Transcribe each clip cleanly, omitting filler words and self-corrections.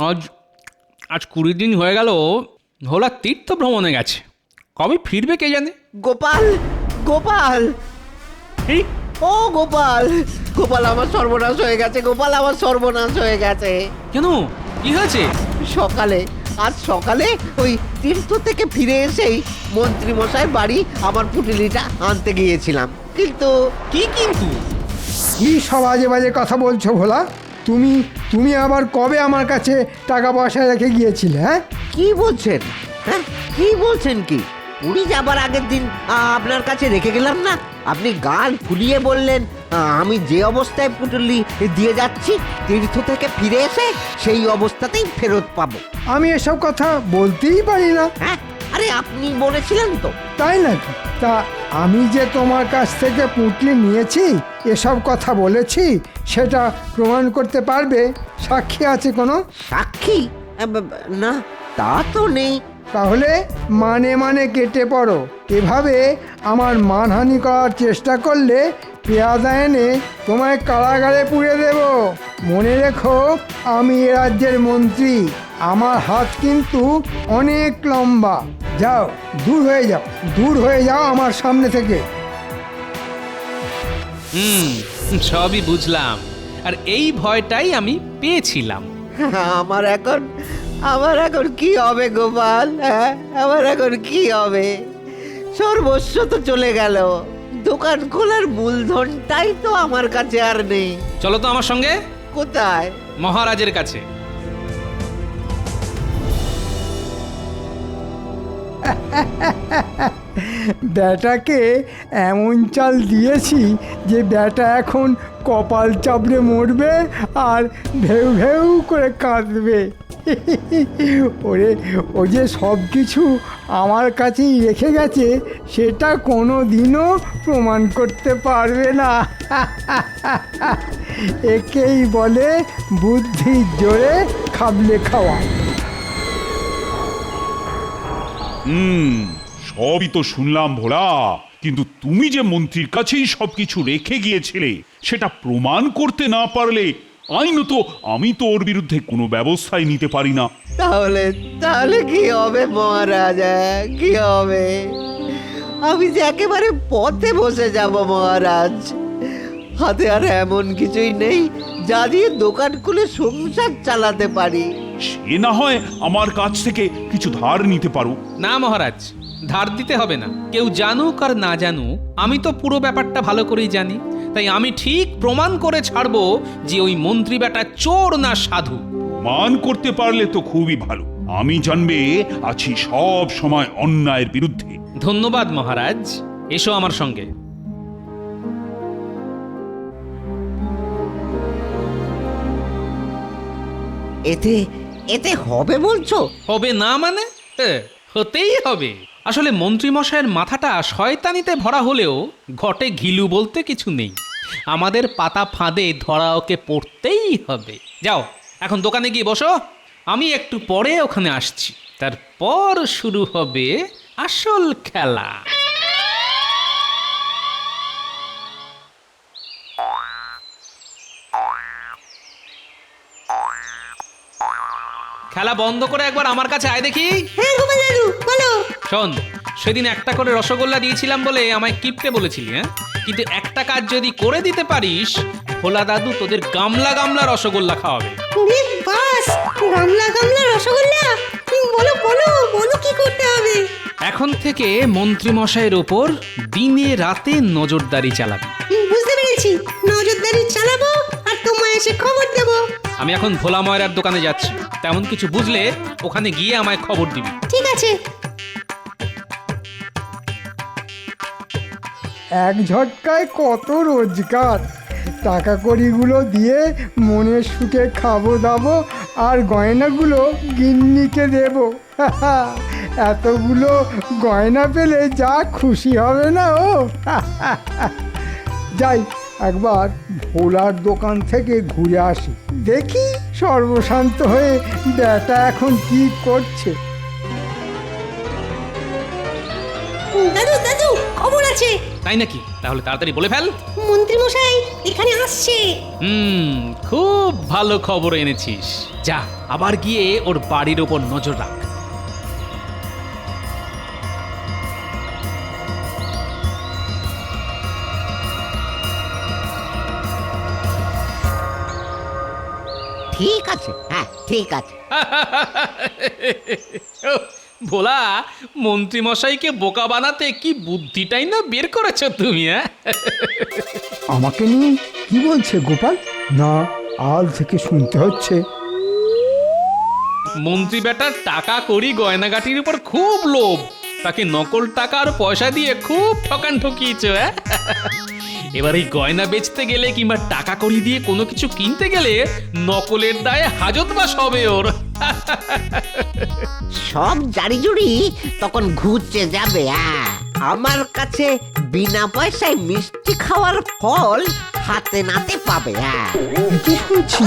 আজ আজ 20 দিন হয়ে গেল ভোলা তীর্থ ভ্রমণে গেছে। কবে ফিরবে কে জানে। গোপাল, গোপাল, এই ও গোপাল, গোপাল আমার সর্বনাশ হয়ে গেছে, গোপাল আমার সর্বনাশ হয়ে গেছে। কেন, কি হয়েছে? আজ সকালে ওই তীর্থ থেকে ফিরে এসেই মন্ত্রী মশাই বাড়ি আমার পুটুলিটা আনতে গিয়েছিলাম, কিন্তু কি কিন্তু? কি সব আজে বাজে কথা বলছো ভোলা? তুমি তুমি আবার কবে আমার কাছে টাকা পয়সা রেখে গিয়েছিলে? হ্যাঁ, কি বলছেন? হ্যাঁ, কি বলছেন? কি পুরী যাবার আগের দিন আপনার কাছে রেখে গেলাম না? আপনি গাল ফুলিয়ে বললেন আমি যে অবস্থায় পুটুলি দিয়ে যাচ্ছি তীর্থ থেকে ফিরে এসে সেই অবস্থাতেই ফেরত পাবো। আমি এসব কথা বলতেই পারি না। হ্যাঁ, আরে আপনি বলেছিলেন তো। তাই নাকি? তা আমি যে তোমার কাছ থেকে পুঁটলি নিয়েছি, এসব কথা বলেছি, সেটা প্রমাণ করতে পারবে? সাক্ষী আছে কোনো? সাক্ষী? না, তা তো নেই। তাহলে মানে মানে কেটে পড়ো। এভাবে আমার মানহানি করার চেষ্টা করলে পেয়াদা এনে তোমায় কারাগারে পুড়ে দেব। মনে রেখো, আমি এ রাজ্যের মন্ত্রী, আমার হাত কিন্তু অনেক লম্বা। যাও, দূর হয়ে যাও, দূর হয়ে যাও আমার সামনে থেকে। সবই বুঝলাম, আর এই ভয়টাই আমি পেয়েছিলাম। আমার এখন কি হবে গোপাল? হ্যাঁ, আমার এখন কি হবে? সর্বস্ব তো চলে গেল, দোকান খোলার মূলধনটাই তো আমার কাছে আর নেই। চলো তো আমার সঙ্গে। কোথায়? মহারাজের কাছে। ব্যাটাকে এমন চাল দিয়েছি যে ব্যাটা এখন কপাল চাপড়ে মরবে আর ভেউ ভেউ করে কাঁদবে। ওরে, ও যে সব কিছু আমার কাছেই রেখে গেছে সেটা কোনো দিনও প্রমাণ করতে পারবে না। একেই বলে বুদ্ধির জোরে খাবলে খাওয়া। সবই তো শুনলাম ভোলা, কিন্তু তুমি যে মন্ত্রীর কাছেই সবকিছু রেখে গিয়েছিলে সেটা প্রমাণ করতে না পারলে আইনত আমি তো ওর বিরুদ্ধে কোনো ব্যবস্থাই নিতে পারি না। তাহলে তাহলে কি হবে মহারাজ? কি হবে? আমি যে একেবারে পথে বসে যাব মহারাজ। হাতে আর এমন কিছুই নেই যা দিয়ে দোকান খুলে সংসার চালাতে পারি। সে না হয় আমার কাছ থেকে কিছু ধার নিতে পারো। না মহারাজ, ধার দিতে হবে না। কেউ জানুক আর না জানুক, আমি তো পুরো ব্যাপারটা ভালো করেই জানি। তাই আমি ঠিক প্রমাণ করে ছাড়বো যে ওই মন্ত্রী বেটা চোর না সাধু। মান করতে পারলে তো খুবই ভালো। আমি জানবে আছি সব সময় অন্যায়ের বিরুদ্ধে। ধন্যবাদ মহারাজ, এসো আমার সঙ্গে। এতে এতে হবে বলছো? হবে না মানে? হতেই হবে। আসলে মন্ত্রী মশাইয়ের মাথাটা শয়তানিতে ভরা হলেও ঘটে ঘিলু বলতে কিছু নেই। আমাদের পাতা ফাঁদে ধরা ওকে পড়তেই হবে। যাও, এখন দোকানে গিয়ে বসো, আমি একটু পরে ওখানে আসছি। তারপর শুরু হবে আসল খেলা। খেলা বন্ধ করে একবার আমার কাছে আয় দেখি। হ্যাঁ গোপাল দাদু, বলো। শোন, সেদিন একটা করে রসগোল্লা দিয়েছিলাম বলে আমায় কিপটে বলেছিলি, হ্যাঁ? কিন্তু একটা কাজ যদি করে দিতে পারিস, ভোলা দাদু তোদের গামলা গামলা রসগোল্লা খাওয়াবে। রে বাস, গামলা গামলা রসগোল্লা! বলো বলো বলো, কি করতে হবে? এখন থেকে মন্ত্রী মশাইয়ের ওপর দিনে রাতে নজরদারি চালাবি। বুঝতে পেরেছি, নজরদারি চালাবো আর তোমায় এসে খবর দেবো। আমি এখন ভোলা ময়রার দোকানে যাচ্ছি, তেমন কিছু বুঝলে ওখানে গিয়ে আমায় খবর দিবি। ঠিক আছে। এক ঝটকায় কত রোজগার। টাকা কড়িগুলো দিয়ে মনের সুখে খাবো দাবো আর গয়নাগুলো গিন্নিকে দেব। এতগুলো গয়না পেলে যা খুশি হবে না ও। যাই, একবার ভোলার দোকান থেকে ঘুরে আসি, দেখি সর্বশান্ত হয়ে ব্যাটা এখন কি করছে। দাদু দাদু, খবর আছে। তাই নাকি? তাহলে তাড়াতাড়ি বলে ফেল। মন্ত্রী মশাই এখানে আসছে। খুব ভালো খবর এনেছিস। যা আবার গিয়ে ওর বাড়ির ওপর নজর রাখ। ঠিক আছে, হ্যাঁ ঠিক আছে। ভোলা, মন্ত্রী মশাইকে বোকা বানাতে কি বুদ্ধিটাই না বের করেছো তুমি, হ্যাঁ? আমাকে নিয়ে কি বলছে গোপাল? না, আল থেকে শুনতে হচ্ছে। মন্ত্রী বেটার টাকা কড়ি গয়নাগাটির উপর খুব লোভ, তাকে নকল টাকা আর পয়সা দিয়ে খুব ঠকান ঠকিয়েছো, হ্যাঁ? এবার এই গয়না বেচতে গেলে কিংবা টাকা কড়ি দিয়ে কোনো কিছু কিনতে গেলে নকলের দায়ে হাজতবাস হবে ওর। সব জারিজুড়ি তখন ঘুরছে যাবে। আমার কাছে বিনা পয়সায় মিষ্টি খাওয়ার ফল হাতে নাতে পাবে। কি শুনছি?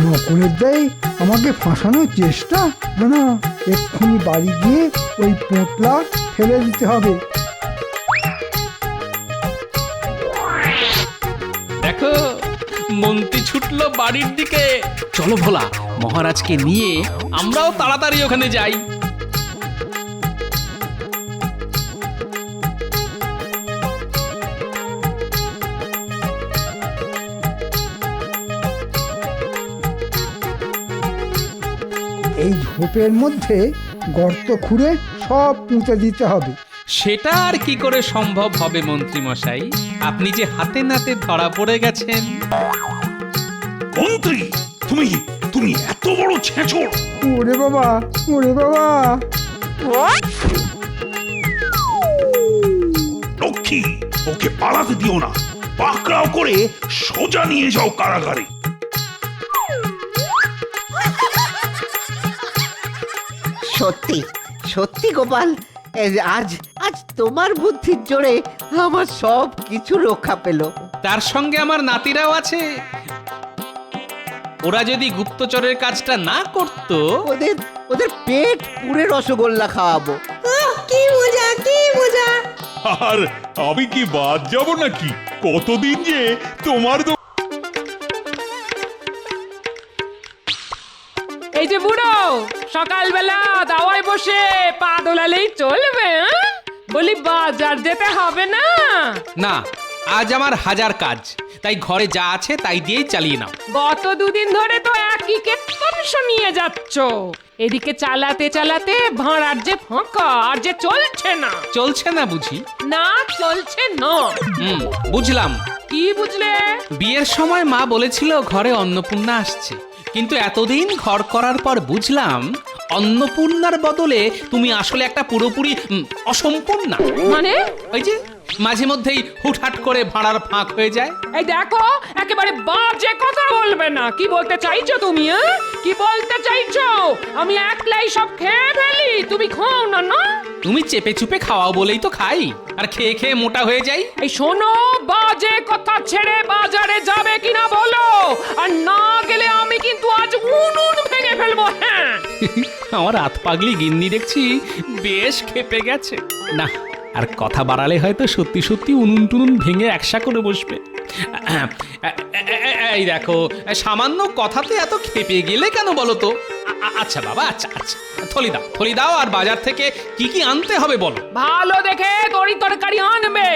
নকলের দেয় আমাকে ফাঁসানোর চেষ্টা? না না, এক্ষুনি বাড়ি গিয়ে ওই পোঁটলা ফেলে দিতে হবে। দেখো, মন্ত্রী ছুটলো বাড়ির দিকে। চলো ভোলা, মহারাজকে নিয়ে আমরাও তাড়াতাড়ি ওখানে যাই। এই ঝোপের মধ্যে গর্ত খুঁড়ে সব পুঁতে দিতে হবে। সেটা আর কি করে সম্ভব হবে মন্ত্রী মশাই? আপনি যে হাতে নাতে ধরা পড়ে গেছেন। মন্ত্রী, তুমি তুমি এত বড় ছেঁচড়! ওরে বাবা, ওরে বাবা! লক্ষ্মী, ওকে পালাতে দিও না, পাকড়াও করে সোজা নিয়ে যাও কারাগারে। সত্যি সত্যি গোপাল, আজ আজ তোমার বুদ্ধির জোরে আমার সব কিছু রক্ষা পেল। তার সঙ্গে আমার নাতিরাও আছে। ওরা যদি গুপ্তচরের কাজটা না করত, ওদের ওদের পেট পুরে রসগোল্লা খাওয়াবো। কি মজা, কি মজা! আর আমি কি বাদ যাব নাকি? কতদিন যে তোমার এই যে বুড়ো, সকালবেলা দাওয়ায় বসে পা দোলালেই চলবে? বলি বাজার যেতে হবে না? না, আজ আমার হাজার কাজ, তাই ঘরে যা আছে তাই দিয়েই চালিয়ে নাও। গত দুদিন ধরে তো একই কেতন শুনিয়ে যাচ্ছ। এদিকে চালাতে চালাতে ভাঁড়ার যে ফাঁকা, আর যে চলছে না। চলছে না বুঝি? না, চলছে না। বুঝলাম। কি বুঝলে? বিয়ের সময় মা বলেছিল ঘরে অন্নপূর্ণা আসছে, কিন্তু এতদিন ঘর করার পর বুঝলাম অন্নপূর্ণার বদলে তুমি আসলে একটা পুরোপুরি অসম্পূর্ণা। মানে? ওই যে মাঝে মধ্যেই হুটহাট করে ভাড়ার ফাঁক হয়ে যায়। এই দেখো, একেবারে বাজে কথা বলবে না। কি বলতে চাইছো তুমি? কি বলতে চাইছো? আমি একলাই সব খেয়ে ফেলি, তুমি খাও না? না, তুমি চেপে চুপে খাওয়াও বলেই তো খাই, আর খেয়ে খেয়ে মোটা হয়ে যাই। এই শোনো, বাজে কথা ছেড়ে বাজারে যাবে কিনা বলো, আর না গেলে আমি কিন্তু আজ উনুন ভেঙে ফেলবো। হ্যাঁ, আমার হাত পাগলি গিন্নি দেখছি বেশ খেপে গেছে। না, আর কথা বাড়ালে হয়তো সত্যি সত্যি উনুন টুনুন ভেঙে একসা করে বসবে। এই দেখো, সামান্য কথাতে এত খেপে গেলে কেন বলো তো? আচ্ছা বাবা, আচ্ছা আচ্ছা, থলি দাও আর বাজার থেকে কি কি আনতে হবে বলো। ভালো দেখে তরি তরকারি আনবে।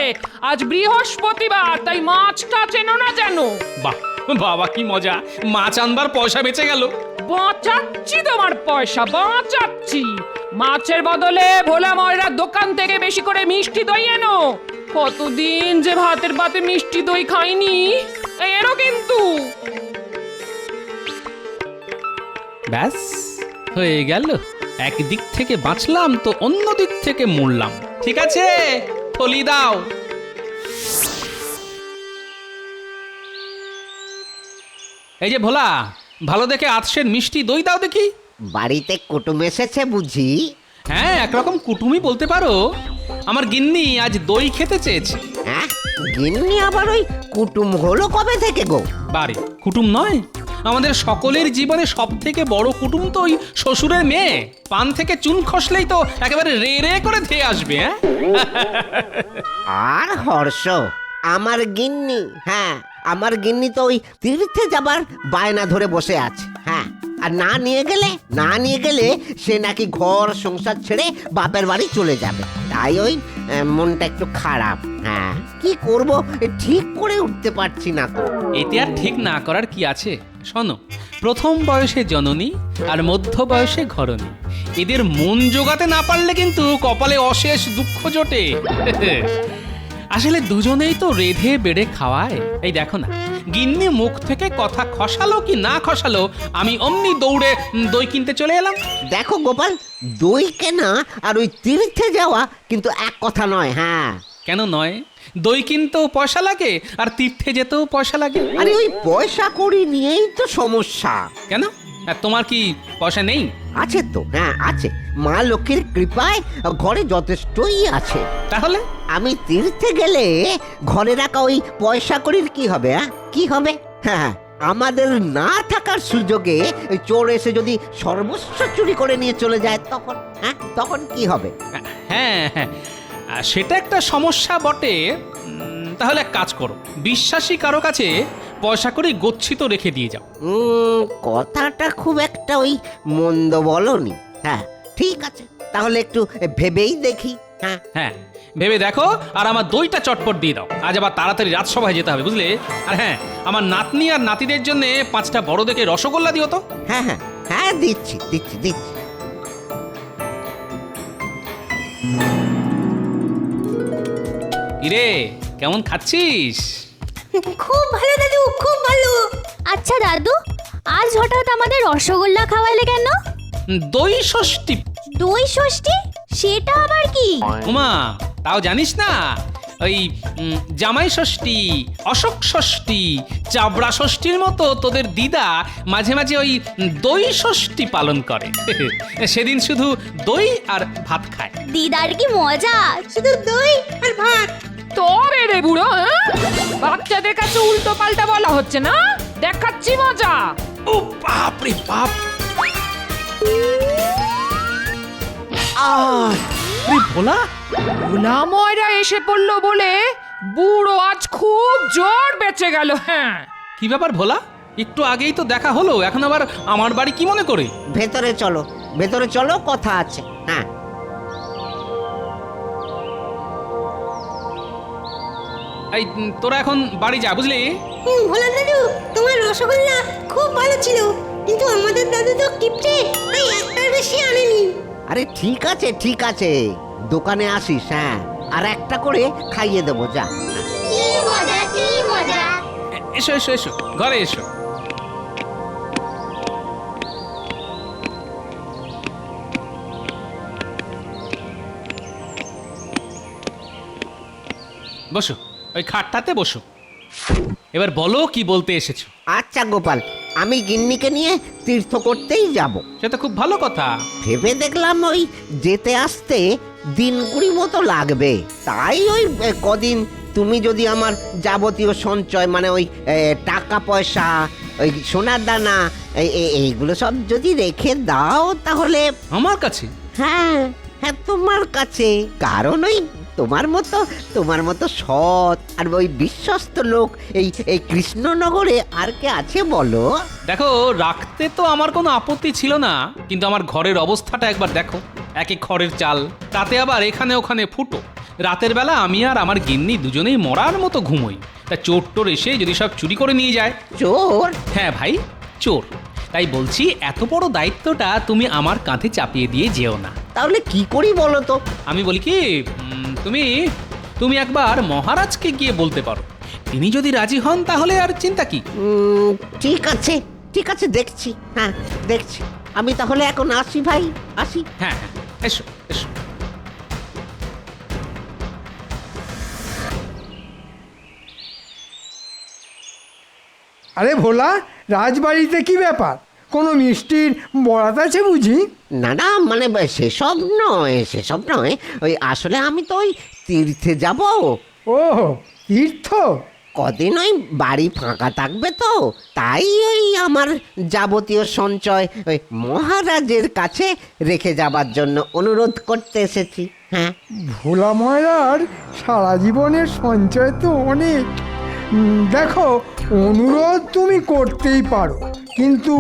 আজ বৃহস্পতিবার, তাই মাছটা চেনো না যেন। বাহ বাবা, কি মজা! মাছ আনবার পয়সা বেঁচে গেল। বাঁচাচ্ছি তোমার পয়সা, বাঁচাচ্ছি। মাছের বদলে ভোলা ময়রার দোকান থেকে বেশি করে মিষ্টি দই এনো। কতদিন যে ভাতের পাতে মিষ্টি দই খাইনি। এরও কিন্তু। ব্যাস হয়ে গেল। একদিক থেকে বাঁচলাম তো অন্য দিক থেকে মরলাম। ঠিক আছে, থলি দাও। এই যে ভোলা, ভালো দেখে আতসের মিষ্টি দই দাও দেখি। বাড়িতে কুটুম এসেছে বুঝি? হ্যাঁ, একরকম কুটুমই বলতে পারো। আমার গিন্নি আজ দই খেতে চেয়েছে। হ্যাঁ, গিন্নি আবার ওই কুটুম হলো কবে থেকে গো? বারে কুটুম নয়, আমাদের সকলের জীবনে সব থেকে বড় কুটুম তো ওই শ্বশুরের মেয়ে। পান থেকে চুন খসলেই তো একেবারে রে রে করে ধেয়ে আসবে। হ্যাঁ আর হর্ষ, আমার গিন্নি, হ্যাঁ আমার গিন্নি তো ওই তীর্থে যাবার বায়না ধরে বসে আছে। হ্যাঁ, আর না নিয়ে গেলে সে নাকি ঘর সংসার ছেড়ে বাপের বাড়ি চলে যাবে। তাই ওই মনটা একটু খারাপ। হ্যাঁ, কি করব ঠিক করে উঠতে পারছি না তো। এতে আর ঠিক না করার কি আছে? শোনো, প্রথম বয়সে জননী আর মধ্য বয়সে ঘরণী, এদের মন জোগাতে না পারলে কিন্তু কপালে অশেষ দুঃখ জোটে। আসলে দুজনেই তো রেধে বেড়ে খাওয়ায়। এই দেখো না, গিন্নি মুখ থেকে কথা খসালো কি না খসালো, আমি অমনি দৌড়ে দই কিনতে চলে এলাম। দেখো গোপাল, দই কেনা আর ওই তীর্থে যাওয়া কিন্তু এক কথা নয়। হ্যাঁ, কেন নয়? দই কিনতেও পয়সা লাগে আর তীর্থে যেতেও পয়সা লাগে। আরে ওই পয়সা কড়ি নিয়েই তো সমস্যা। কেন? আর তোমার কি পয়সা নেই? আছে তো, হ্যাঁ আছে। মা লক্ষ্মীর কৃপায় ঘরে যথেষ্টই আছে। তাহলে আমি তীর্থে গেলে ঘরে রাখা ওই পয়সা কড়ির কি হবে? কি হবে? হ্যাঁ, আমাদের না থাকার সুযোগে ওই চোর এসে যদি সর্বস্ব চুরি করে নিয়ে চলে যায় তখন, হ্যাঁ তখন কি হবে? হ্যাঁ হ্যাঁ, সেটা একটা সমস্যা বটে। তাহলে এক কাজ করো, বিশ্বাসী কারো কাছে পয়সা করে গচ্ছিত রেখে দিয়ে যাও। কথাটা খুব একটা ওই মন্দ বলনি। হ্যাঁ ঠিক আছে, তাহলে একটু ভেবেই দেখি। হ্যাঁ হ্যাঁ, ভেবে দেখো আর আমার দইটা চটপট দিয়ে দাও। আজ আবার তাড়াতাড়ি রাজসভায় যেতে হবে, বুঝলে? আর হ্যাঁ, আমার নাতনি আর নাতিদের জন্য 5টা বড় দেখে রসগোল্লা দিও তো। হ্যাঁ হ্যাঁ হ্যাঁ, দিচ্ছি দিচ্ছি দিচ্ছি। ইরে, কেমন খাচ্ছিস? খুব ভালো দাদু, খুব ভালো। আচ্ছা দাদু, আজ হঠাৎ আমাদের রসগোল্লা খাওয়ালে কেন? দই ষষ্ঠী। দই ষষ্ঠী? সেটা আবার কি? উমা, তাও জানিস না? ওই জামাই ষষ্ঠী, অশোক ষষ্ঠী, চাবড়া ষষ্ঠীর মতো তোদের দিদা মাঝে মাঝে ওই দই ষষ্ঠী পালন করে। সেদিন শুধু দই আর ভাত খায়। দিদার কি মজা! শুধু দই আর ভাত। তবে রে বুড়ো, হ্যাঁ? বাচ্চাদের কাছে উল্টো পাল্টা বলা হচ্ছে না, দেখাচ্ছি মজা। ও বাপ রে বাপ! ভোলা, ভোলা ময়রা এসে পড়লো বলে বুড়ো আজ খুব জোর বেঁচে গেল। হ্যাঁ, কি ব্যাপার ভোলা? একটু আগেই তো দেখা হলো, এখন আবার আমার বাড়ি কি মনে করে? ভেতরে চলো, ভেতরে চলো, কথা আছে। হ্যাঁ, এই তোরা এখন বাড়ি যা, বুঝলি? ভোলা দাদু, তোমার রসগোল্লা খুব ভালো ছিল, কিন্তু আমাদের দাদু তো কিপটে, তাই একটার বেশি আনেনি। আরে ঠিক আছে ঠিক আছে, দোকানে আসিস। হ্যাঁ, আর একটা করে খাইয়ে দেবো, যা। এসো এসো এসো, ঘরে এসো। বসো, ওই খাটটাতে বসো। এবার বলো কি বলতে এসেছো। আচ্ছা গোপাল, আমি গিন্নিকে নিয়ে তীর্থ করতেই যাব। সেটা খুব ভালো কথা। ভেবে দেখলাম ওই যেতে আসতে দিন 20 মতো লাগবে। তাই ওই কদিন তুমি যদি আমার যাবতীয় সঞ্চয়, মানে ওই টাকা পয়সা, ওই সোনার দানা, এইগুলো সব যদি রেখে দাও তাহলে। আমার কাছে? হ্যাঁ হ্যাঁ, তোমার কাছে। কারণ ওই তোমার মতো সৎ আর ওই বিশ্বস্ত লোক এই কৃষ্ণনগরে আর কে আছে বলো? দেখো, রাখতে তো আমার কোনো আপত্তি ছিল না, কিন্তু আমার ঘরের অবস্থাটা একবার দেখো। একে খড়ের চাল, তাতে আবার এখানে ওখানে ফুটো। রাতের বেলা আমি আর আমার গিন্নি দুজনেই মরার মতো ঘুমোই। তা চোর টোর এসে যদি সব চুরি করে নিয়ে যায়। চোর? হ্যাঁ ভাই, চোর। তাই বলছি, এত বড় দায়িত্বটা তুমি আমার কাঁধে চাপিয়ে দিয়ে যেও না। তাহলে কি করি বলো তো? আমি বলি কি, তুমি একবার মহারাজকে গিয়ে বলতে পারো। তিনি যদি রাজি হন তাহলে আর চিন্তা কি। ঠিক আছে ঠিক আছে, দেখছি। হ্যাঁ দেখছি। আমি তাহলে এখন আসি ভাই, আসি। হ্যাঁ হ্যাঁ, এসো এসো। আরে ভোলা, রাজবাড়িতে কি ব্যাপার? কোনো মিষ্টির বরাত আছে বুঝি? না না, মানে সেসব ওই আসলে আমি তো ওই তীর্থে যাব। ও তীর্থ? কদিন ওই বাড়ি ফাঁকা থাকবে তো, তাই ওই আমার যাবতীয় সঞ্চয় ওই মহারাজের কাছে রেখে যাবার জন্য অনুরোধ করতে এসেছি। হ্যাঁ, ভোলা ময়রার সারা জীবনের সঞ্চয় তো অনেক। দেখো, অনুরোধ তুমি করতেই পারো, কিন্তু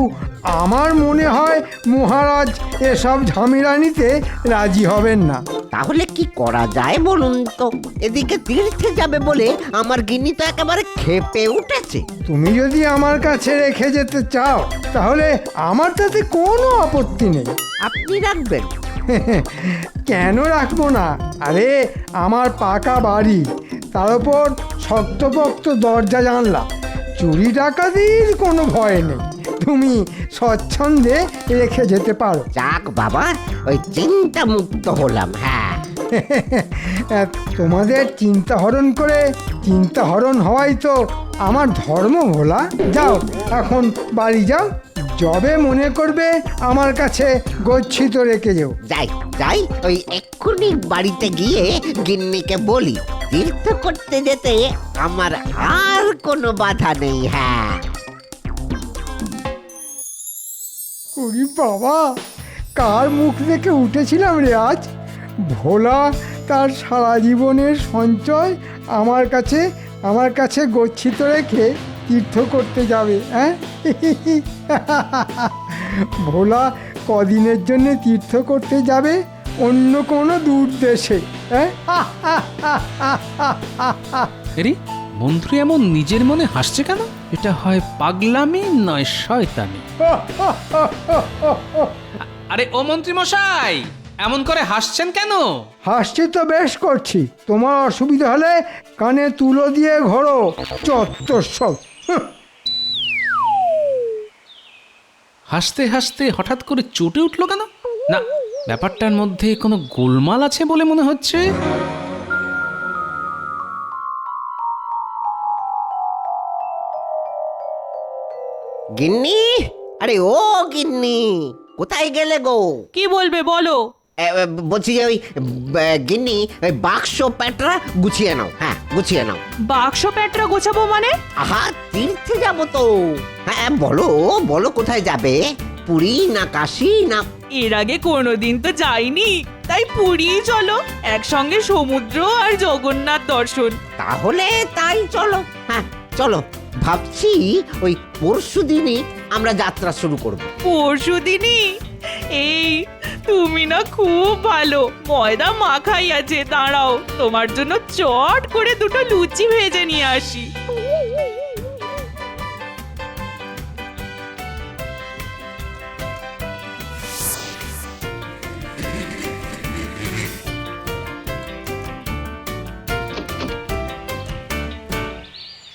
আমার মনে হয় মহারাজ এসব ঝামেলা নিতে রাজি হবেন না। তাহলে কি করা যায় বলুন তো? এদিকে তীর্থে যাবে বলে আমার গিন্নি তো একেবারে ক্ষেপে উঠেছে। তুমি যদি আমার কাছে রেখে যেতে চাও তাহলে আমার তাতে কোনো আপত্তি নেই। আপনি রাখবেন? কেন রাখবো না? আরে আমার পাকা বাড়ি, তার উপর শক্তপোক্ত দরজা জানলা, চুরি ডাকাতির কোনো ভয় নেই। তুমি স্বচ্ছন্দে রেখে যেতে পারো। যাক বাবা, ওই চিন্তা মুক্ত হলাম। হ্যাঁ, তোমাদের চিন্তা হরণ করে চিন্তা হরণ হওয়াই তো আমার ধর্ম। ভোলা, যাও এখন বাড়ি যাও, যবে মনে করবে আমার কাছে গচ্ছিত রেখে যেও। যাই যাই, ওই এক্ষুনি বাড়িতে গিয়ে গিন্নিকে বলি তীর্থ করতে যেতে আমার আর কোনো বাধা নেই। হ্যাঁ। ওরে বাবা, কার মুখ দেখে উঠেছিলাম রে আজ! ভোলা তার সারা জীবনের সঞ্চয় আমার কাছে গচ্ছিত রেখে তীর্থ করতে যাবে। হ্যাঁ, ভোলা কদিনের জন্য তীর্থ করতে যাবে অন্য কোনো দূর দেশে। হ্যাঁ, আরে মন্ত্রী এমন নিজের মনে হাসছে কেন? এটা হয় পাগলামি নয় শয়তানি। আরে ও মন্ত্রী মশাই, এমন করে হাসছেন কেন? হাসছি তো বেশ করছি। তোমার অসুবিধা হলে কানে তুলো দিয়ে ঘোরো, চত্বর সব। হাসতে হাসতে হঠাৎ করে চটে উঠলো কেন? না, ব্যাপারটার মধ্যে কোনো গোলমাল আছে বলে মনে হচ্ছে। গিন্নি, আরে ও গিন্নি, কোথায় গেলে গো? কি বলবে বলো? বলছি যে ওই গিন্নি, ওই বাক্স প্যাটরা গুছিয়ে নাও। হ্যাঁ, গুছিয়ে নাও। বাক্স প্যাটরা গোছাবো মানে? আহা, তীর্থে যাবো তো। হ্যাঁ, বলো বলো, কোথায় যাবে? পুরী না কাশী না? এর আগে কোনোদিন তো যাইনি, তাই পুরী চলো, একসঙ্গে সমুদ্র আর জগন্নাথ দর্শন। তাহলে তাই চলো। হ্যাঁ চলো, ভাবছি ওই পরশু দিনই আমরা যাত্রা শুরু করব। পরশু দিনই? এই তুমি না খুব ভালো, ময়দা মাখাই আছে, দাঁড়াও তোমার জন্য চট করে দুটো লুচি ভেজে নিয়ে আসি।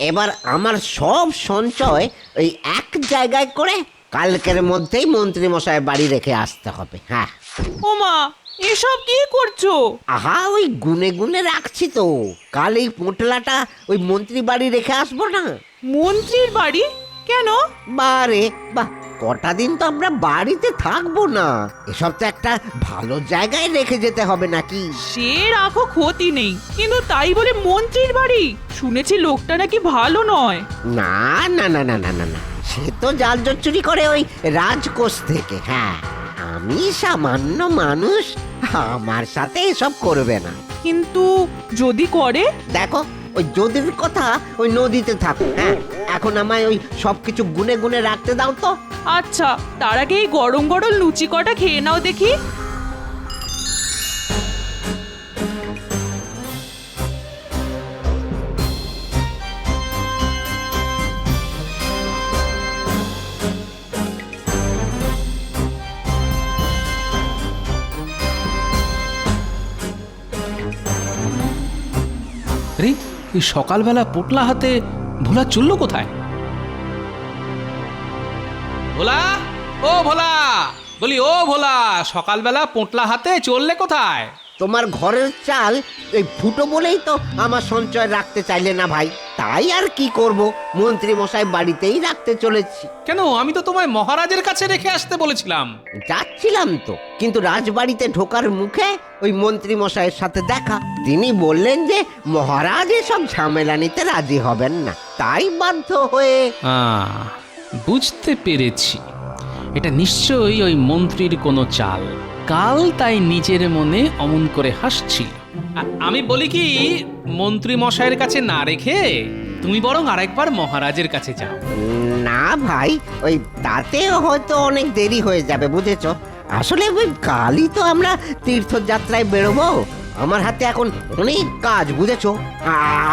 এবার আমার সব সঞ্চয় ওই এক জায়গায় করে কালকের মধ্যেই মন্ত্রী মশাই বাড়ি রেখে আসতে হবে। হ্যাঁ। ওমা, এসব কি করছো? আহা, ওই গুনে গুনে রাখছি তো, কাল এই পোঁটলাটা ওই মন্ত্রী বাড়ি রেখে আসবো না? মন্ত্রীর বাড়ি? কেন? বারে বাহ, কটা দিন তো আমরা বাড়িতে থাকবো না, এসব তো একটা ভালো জায়গায় রেখে যেতে হবে নাকি? সে রাখো, ক্ষতি নেই, কিন্তু তাই বলে মন্ত্রীর বাড়ি? শুনেছি লোকটা নাকি ভালো নয়। না না না না না না না, সে তো জাল জোট চুরি করে ওই রাজকোষ থেকে। হ্যাঁ, আমি সামান্য মানুষ, আমার সাথে এসব করবে না। কিন্তু যদি করে? দেখো, ওই যদির কথা ওই নদীতে থাকুক। হ্যাঁ, এখন আমায় ওই সবকিছু গুনে গুনে রাখতে দাও তো। আচ্ছা, তার আগে এই গরম গরম লুচি কটা খেয়ে নাও দেখি। আরে এই সকালবেলা পোটলা হাতে ভোলা চলল কোথায়? ভোলা, ও ভোলা, বলি ও ভোলা, সকালবেলা পোটলা হাতে চললে কোথায়? তোমার ঘরের চাল এই ফুটো বলেই তো আমার সঞ্চয় রাখতে চাইলে না ভাই, তাই আর কি করব, মন্ত্রী মশাই বাড়িতেই রাখতে চলেছি। কেন, আমি তো তোমায় মহারাজের কাছে রেখে আসতে বলেছিলাম। যাচ্ছিলাম তো, কিন্তু রাজবাড়িতে ঢোকার মুখে ওই মন্ত্রী মশাইয়ের সাথে দেখা। তিনি বললেন যে মহারাজ এসব ঝামেলা নিতে রাজি হবেন না, তাই বাধ্য হয়ে। বুঝতে পেরেছি, এটা নিশ্চয়ই ওই মন্ত্রীর কোনো চাল। কাল তাই নিজের মনে অমন করে হাসছিল। আমি বলি কি, মন্ত্রী মশাইয়ের কাছে না রেখে তুমি বরং আরেকবার মহারাজের কাছে যাও। না ভাই, ওই তাতে হয়তো অনেক দেরি হয়ে যাবে, বুঝেছো? আসলে ওই কালই তো আমরা তীর্থযাত্রায় বেরোবো, আমার হাতে এখন অনেক কাজ, বুঝেছো?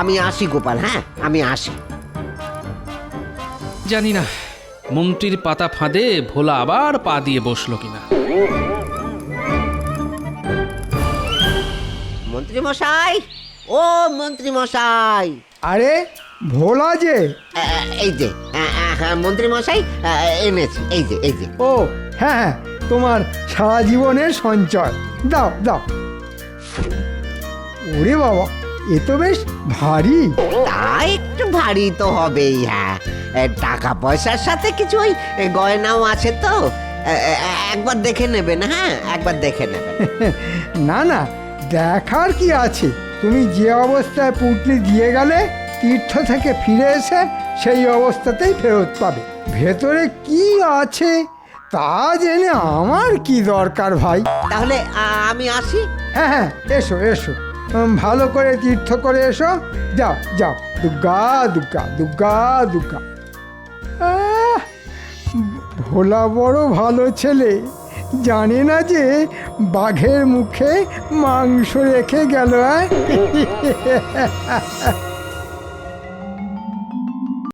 আমি আসি গোপাল, হ্যাঁ আমি আসি। জানি না মন্ত্রীর পাতা ফাঁদে ভোলা আবার পা দিয়ে বসলো কিনা। মন্ত্রী মশাই, ও মন্ত্রী মশাই। আরে ভোলা যে, এই যে হ্যাঁ মন্ত্রী মশাই, এনেছি, এই যে এই যে। ও হ্যাঁ হ্যাঁ, তোমার সারা জীবনের সঞ্চয়, দাও দাও। ওরে বাবা, এ তো বেশ ভারী। তা একটু ভারী তো হবেই, হ্যাঁ। টাকা পয়সার সাথে কিছু ওই গয়নাও আছে তো, একবার দেখে নেবেন, হ্যাঁ একবার দেখে নেবেন। না না, দেখার কি আছে, তুমি যে অবস্থায় পুঁটলি দিয়ে গেলে তীর্থ থেকে ফিরে এসে সেই অবস্থাতেই ফেরত পাবে। ভেতরে কি আছে তা জেনে আমার কি দরকার ভাই। তাহলে আমি আসি। হ্যাঁ হ্যাঁ, এসো এসো, ভালো করে তীর্থ করে এসো, যাও যাও, দুর্গা দুর্গা দুর্গা দুর্গা। ভোলা বড় ভালো ছেলে, জানে না যে বাঘের মুখে মাংস রেখে গেল।